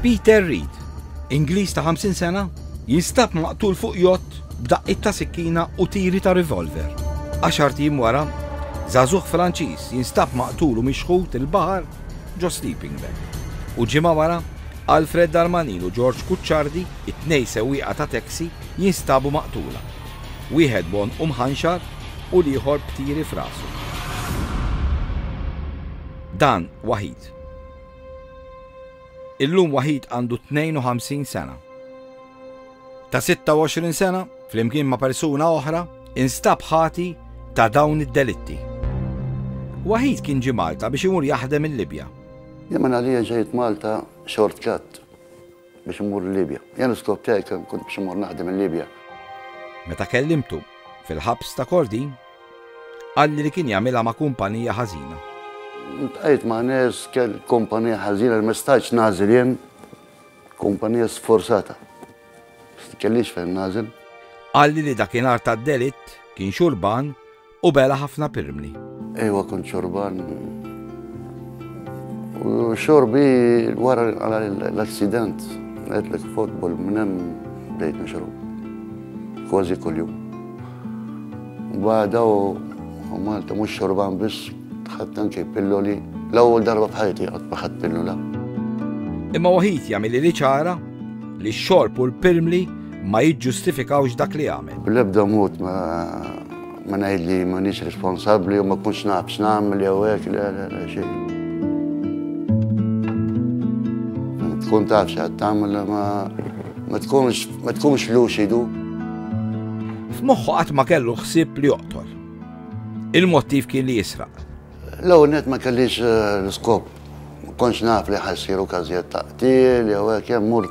Peter Reed, Ingliż ta' 50 sena, jinstab maqtul fuq jott b'daqqit ta' sikkina u tiri ta' revolver. 10 tim wara, żagħżugħ Franċiż jinstab maqtul u mixħut il-baħar ġo sleeping bag. U ġimgħa wara, Alfred Darmanin u George Kucciardi, it-tnej sewwieqa ta' taxi, jinstabu maqtula. Wieħed bon mħanxar u l-ieħor b'tiri f'rasu. Dan Waħid. Illum Waħid għandu 52 sena. Ta' 26 sena, flimkien ma' persuna oħra, instab ħati ta' dawn id-delitti. Waħid kien ġi Malta biex imur jaħdem il-Libja. Jemmen għalija ġejt Malta shortcut biex imur il-Libja. Jen l-skop tiegħi kont biex imur naħdem il-Libja. Meta kellimtu fil-ħabs ta' Kordin, għalli li kien jagħmilha ma' kumpanija ħażina. Ntqajt ma' nies kell kumpanija ħażina li ma stajtx nażel jien, kumpanija sforzata. Kellix fejn nażel. Għalli li dakinhar tad-delitt kien xurban u bela ħafna pirmli. Ejwa kont xurban. U xorbi wara l-aksident, għedlek futbol minn hemm bdejt nixrob. Kważi kuljum. Bada u Malta mhux xorban biss ħadd anke pilloli l-ewwel darba f'ħajti qatt ma ħadd pillola. Imma Waħid jagħmel li ċara li x-xorb u l-pirmli ma jiġġustifikawx dak li għamel. Bl-ebda mod ma ngħidli m'għandix responsabbli u ma kunx naf x'nagħmel jew hekk le xejn. Tkun taf x'qed tagħmel ma tkunx luċidu. F'moħħu qatt ma kellu ħsieb li joqtol. Il-mottiv kien li jisraq. L-ewwel net ma kellix l-iskop. Ma kontx naf li ħassiru każijiet ta' qtil jew hekk hemm mur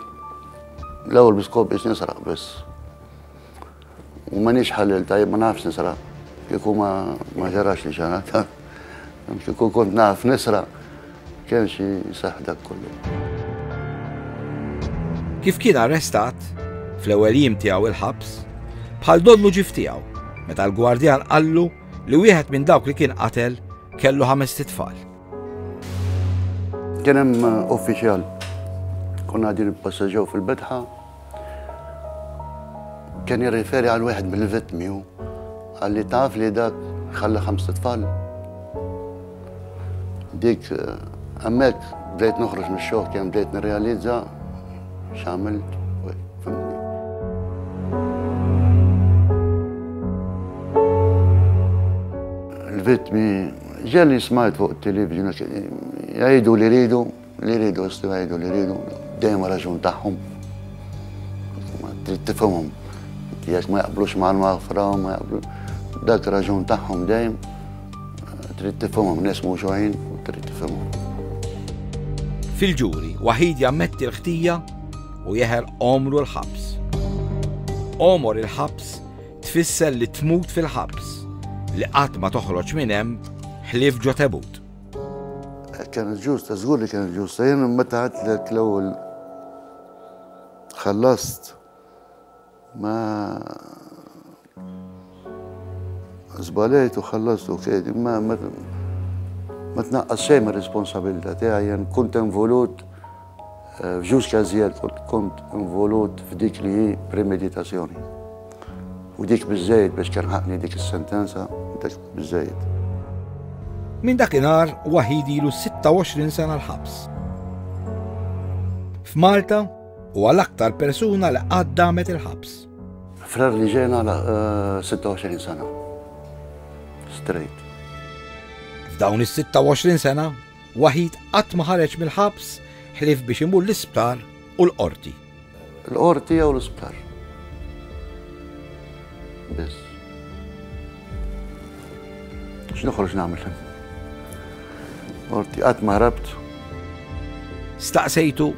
l-ewwel biskop biex nisraq biss. U m'għandix ħallil tajjeb ma nafx nisraq. Kieku ma ġarax li xanata. Kieku kont naf nisraq kien xi saħ dak kollu. Kif kien arrestat fl-ewwel jiem tiegħu il-ħabs, bħal dollu ġif tiegħu meta l-gwardjan qallu li wieħed minn dawk li kien qatel kellu 5 tfal. Kien hemm uffiċjal. Konna qegħdin nipassaġġew fil-bedħa. Kien jirriferi għal wieħed mill-vittmi u għalli taf li dak ħalla 5 tfal. Dik hemmhekk bdejt noħroġ mix-xogħol kien bdejt nirrealizza x'għamilt. Il-vittmi ġelli smajt fuq il-televizjoni jgħidu li jridu jistu jgħidu li jridu dejjem raġun tagħhom. Trid tifhimhom. Jekk ma jaqblux mal-maghfra ma jaqblux dak raġun tagħhom dejjem trid tifhimhom nies mhux għajn u trid tifhimhom. Fil-ġuri, Waħid jammetti l-ħtija u jeħer omru l-ħabs. Omor il-ħabs tfisser li tmut fil-ħabs li qatt ma toħroġ minn hemm ħlief ġo tebut. Kienet ġusta, żgur li kienet ġusta. Jien meta għadlek l-ewwel ħallast ma żbalejt u ħallast u kedi ma tnaqqas xejn mir-responsabilità tiegħi. Jien kont involut f'ġuż każijiet kont involut f'dik li hi premeditazzjoni. U dik biżżejjed biex kerħaqni dik is-sentenza, dik biżżejjed. Minn dakinhar Waħid ilu 26 sena l-ħabs. F'Malta huwa l-aktar persuna li qatt damet il-ħabs. Frar li ġejna 26 sena. Straight. F'dawn is-26 sena, Waħid qatt ma ħareġ mill-ħabs ħlief biex imur l-isptar u l-qorti. L-qorti jew l-isptar. Biss. X'noħroġ nagħmel hemm? Qorti qatt ma hrabt. Staqsejtu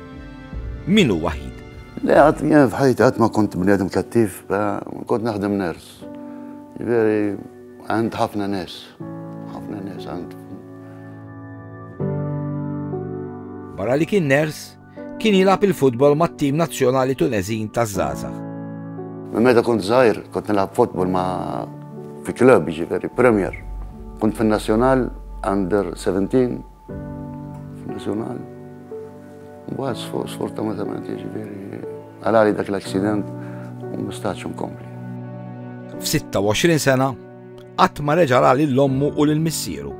min hu Waħid? Le qatt jien f'ħajti qatt ma kont bniedem kattiv, kont naħdem ners. Jiġifieri għand ħafna nies. Ħafna nies għand. Barra li kien ners, kien jilgħab il-futbol mat-tim nazzjonali Tuneżin taż-żgħażagħ. Meta kont żgħir, kont nilgħab futbol fi klubb jiġifieri Premier. Kont fin-nazzjonal under 17 fin-nazzjonal. بس sfortunatament jiġifieri għalali dak l-accident u mistax nkompli. F'26 sena qatt ma reġa' ra lill-ommu u lill-missieru.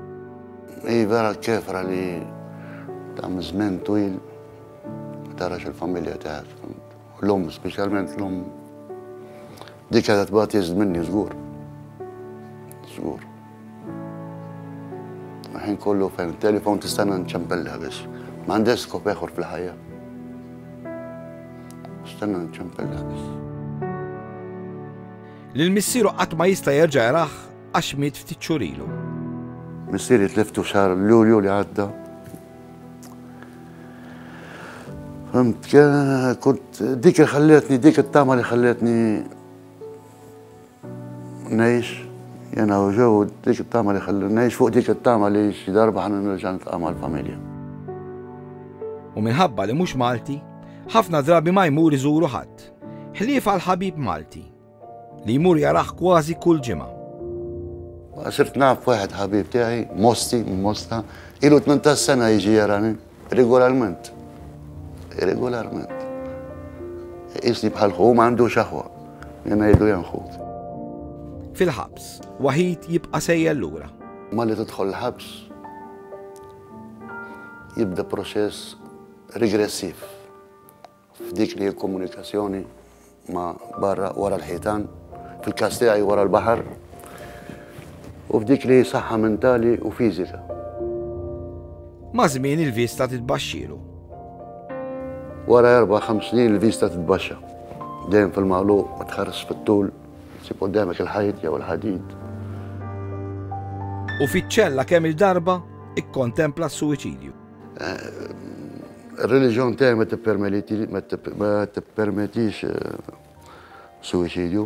Vera kefra li ta' żmien twil tarax il-familja tiegħek. L-omm, speċjalment l-omm dik qed tbagħat jeżd minni żgur. Żgur. Ħin kollu fejn telefon tistenna nċempellha biex. M'għandix skop ieħor fil-ħajja. Tistenna nċempellha biex. Lill-missieru qatt ma jista' jerġa' jaraħ għax miet ftit xhur ilu. Missieri tliftu xahar Lulju li għadda. Fimt, kont dik it-tama li ħalletni ngħix, jena u ġew dik it-tama li ħalletni ngħix fuq dik it-tama li xi darba ħana nerġa' niltaqa' mal-familja. U minħabba li mhux Malti, ħafna drabi ma jmur iżuru ħadd. Ħlief għal ħabib Malti li jmur jaraħ kważi kull ġimgħa. Sirt naf waħed ħabib tiegħi, Mosti, minn Mosta, ilu 18 sena jiġi jarani, regolarment. Regolarment. Isni bħal ħu ma għandu xaħwa, jena jgħidu janħut. Fil-ħabs, Waħid jibqa' sejjel lura. Ma li tidħol l-ħabs jibda proċess regressiv f'dik li komunikazzjoni ma barra wara l-ħitan, fil-każ tiegħi wara l-baħar, u f'dik li saħħa mentali u fiżika. Ma' żmien il-vista titbaxxielu. Wara 4-5 snin il-vista titbaxxa. Dejjem fil-magħluq ma tħares fit-tul, tsib qudiemek il-ħajt jew il-ħadid. U fiċ-ċella kemm il-darba ikkontempla s-suwiċidju. Ir-reliġjon tiegħi ma tippermettix suwiċidju.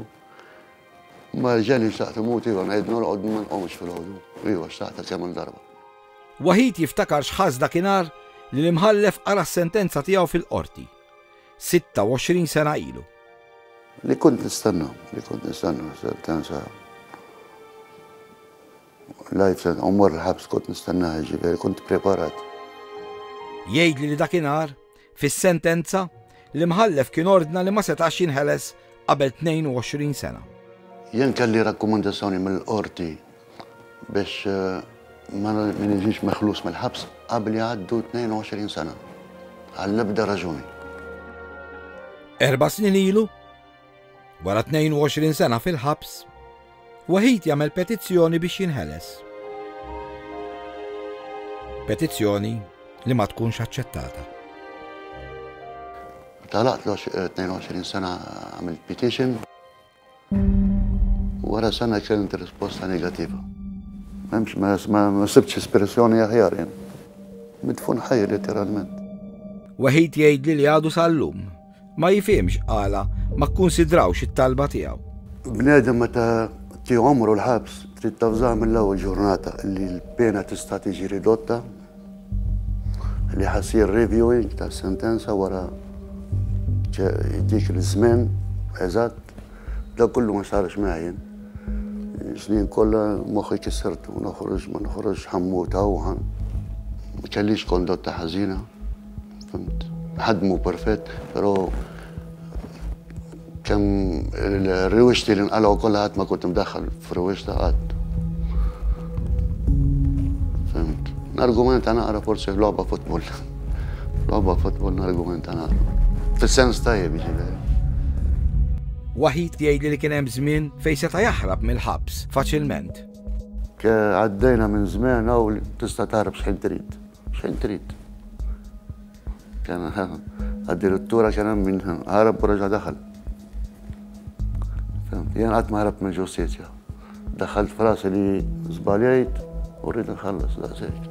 Ma ġeni xtaqt imut iva ngħid norqod ma nqomx fil-ħodu. Iva xtaqt kemm il-darba. Waħid jiftakar x'ħaż dakinhar li l-imħallef qara s-sentenza tiegħu fil-qorti. 26 sena ilu. Li kont nistenna sentenza. Life sentence, umur l-ħabs kont nistenna ġifieri, kont preparat. Jgħidli li dakinhar fis-sentenza l-imħallef kien ordna li ma setax jinħeles qabel 22 sena. Jien kelli rakkomandazzjoni mill-qorti biex ma niġix meħlus mill-ħabs qabel jgħaddu 22 sena. Għall-ebda raġuni. 4 snin ilu, wara 22 sena fil-ħabs, Waħid jagħmel petizzjoni biex jinħeles. Petizzjoni li ma tkunx aċċettata. Talaqt 22 sena għamilt petition. Wara sena kellent risposta negativa. Ma sibtx espressjoni aħjar jien. Midfun ħaj letteralment. Waħid jgħidli li għadu sal-lum ma jifhimx qala ma kkunsidrawx it-talba tiegħu. Bniedem meta tieħu għomru l-ħabs trid tafżah mill-ewwel ġurnata li l-pena tista' tiġi ridotta, li ħassir reviewing ta' sentenza wara dik il-żmien eżatt, da kullu ma sarx meħjin. Snin kollha moħħi kissertu, ma noħroġ ħammuta u ma kellix kondotta ħażina. Fimt. ħadmu perfett, però kemm il-riwixti li nqalgħu kollha qatt ma kont imdaħħal f'riwixta qatt. Fimt. Nargumenta naqra forsi f'logħba futbol. Logħba futbol nargumenta naqra. Fis-sens tajjeb jiġifieri. Waħid jgħidli li kien hemm żmien fejn seta' jaħrab mill-ħabs faċilment. Għaddejna minn żmien hawn tista' taħrab x'ħin trid. X'ħin trid. Kien addirittura kien hemm min ħarab u reġa' daħal. Jien qatt ma ħarab mill-ġustizzja. Daħħalt f'rasi li żbaljajt u rrid inħallas daqshekk.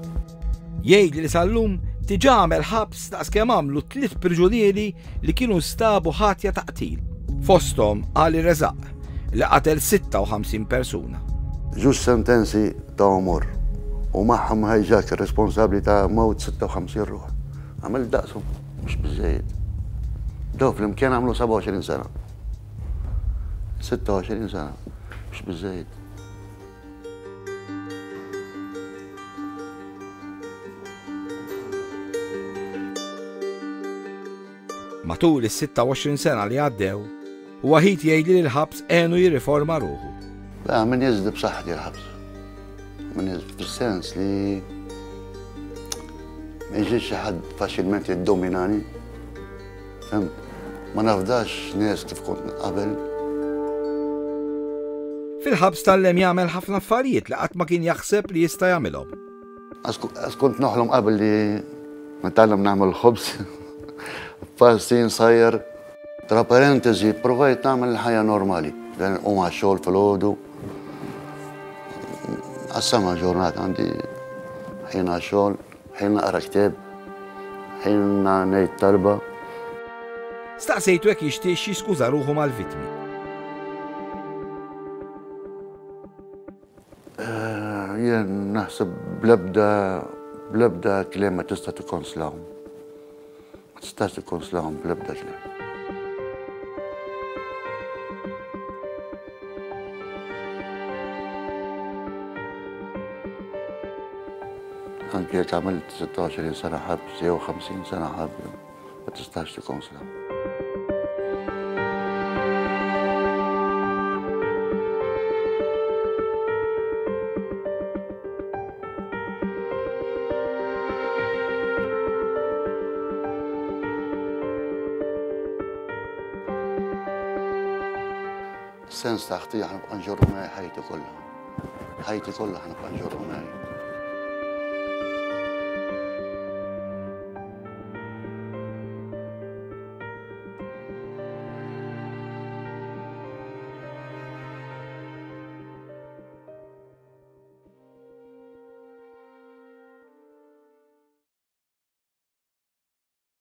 Jgħidli li sal-lum diġà għamel ħabs daqskemm għamlu 3 priġunieri li kienu stabu ħatja ta' qtil. Fosthom Ali Rezaq li qatel 56 persuna. Ġus sentenzi ta' umur u magħhom ħajġak ir-responsabbli ta' mewt 56 ruħ. Għamel daqshom mhux biżżejjed. Dew flimkien għamlu 27 sena. 26 sena mhux biżżejjed. Matul is-26 sena li għaddew, Waħid jgħidli li l-ħabs għenu jirriforma ruħu. Min jiżdi b'saħħti l-ħabs. Min jiżdi fis-sens li ma jiġix xi ħadd faċilment jiddominani. Fimt? Ma nafdax nies kif kont qabel. Fil-ħabs tal-lem jagħmel ħafna affarijiet li qatt ma kien jaħseb li jista' jagħmilhom. Għas kont noħlom qabel li nitgħallem nagħmel ħobs. Fassin sajjer, tra parentesi, provajt nagħmel ħajja normali. U ma' xogħol fil-ħodu. Għassama ġurnata għandi ħina xogħol, ħina naqra ktieb, ħina ngħid talba. Staqsejtu hekk jixtieq jiskuża ruħu mal-vittmi. Jien naħseb bl-ebda kliem ma tista' tikkonslahom. Ma tistax tikkonslahom bl-ebda kliem. Anke jekk għamilt 26 sena ħabs jew 50 sena ħabs, ma tistax tikkonslahom. Sens taħti ħanibqa' nġorru miegħi ħajti kollha. ħajti kollha ħanibqa' nġorru miegħi.